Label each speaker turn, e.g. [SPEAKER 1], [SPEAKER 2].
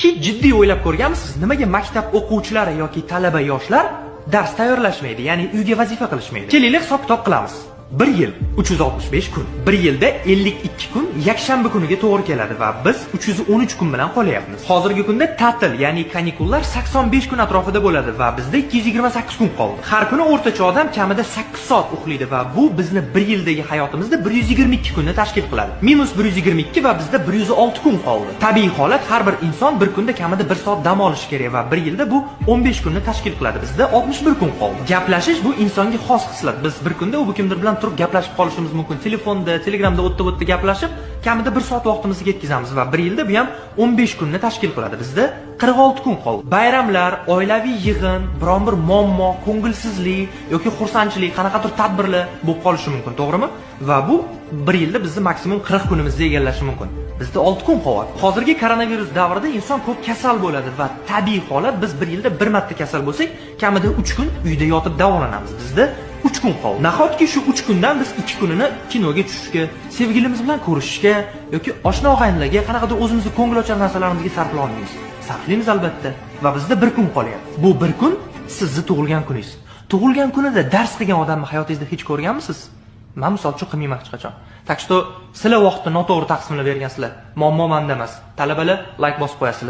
[SPEAKER 1] Hech jiddiy o'ylab ko'rganmisiz, nimaga maktab o'quvchilari yoki talaba yoshlar dars tayyorlashmaydi, ya'ni uyga vazifa qilishmaydi? Kelaylik hisob-kitob qilamiz. 1 yil 365 kun. 1 yilda 52 kun yakshanba kuniga to'g'ri keladi va biz 313 kun bilan qolyapmiz. Hozirgi kunda ta'til, ya'ni kanikullar 85 kun atrofida bo'ladi va bizda 228 kun qoldi. Har kuni o'rtacha odam kamida 8 soat uxlaydi va bu bizni 1 yildagi hayotimizda 122 kunni tashkil qiladi. Minus 122 va bizda 106 kun qoldi. Tabiiy holat, har bir inson bir kunda kamida 1 soat dam olishi kerak va 1 yilda bu 15 kunni tashkil qiladi. Bizda 61 kun qoldi. Gaplashish bu insonga xos xislat. Biz bir kunda u kimdir bilan turib gaplashib qolishimiz mumkin. Telefonda, Telegramda o'tda gaplashib, kamida 1 soat vaqtimizni ketkazamiz va 1 yilda bu ham 15 kunni tashkil qiladi. Bizda 46 kun qoldi. Bayramlar, oilaviy yig'in, biron bir muammo, ko'ngilsizlik yoki xursandchilik, qanaqadir tadbirlar bo'lib qolishi mumkin, to'g'rimi? Va bu 1 yilda bizni maksimum 40 kunimizni egallashi mumkin. Bizda 6 kun qoladi. Hozirgi koronavirus davrida inson ko'p kasal bo'ladi va tabiiy holat, biz 1 yilda 1 marta kasal bo'lsak, kamida 3 kun uyda yotib davolanamiz. Bizda 3 kun qoldi. Nahotki shu 3 kundan biz 2 kunini kinoga tushishga, sevgilimiz bilan ko'rishishga yoki oshna og'aynilarga, qanaqadir o'zimizni ko'ngilochar narsalarimizga sarflay olmaymiz. Sarflaymiz albatta. Va bizda 1 kun qolyapti. Bu 1 kun sizni tug'ilgan kuningiz. Tug'ilgan kunida dars qilgan odamni hayotingizda hech ko'rganmisiz? Men misol uchun qilmayman hech qachon. Tak что sizlar vaqtni noto'g'ri taqsimlab bergansizlar. Muammo menda emas. Talabalar like bosib qo'yasizlar.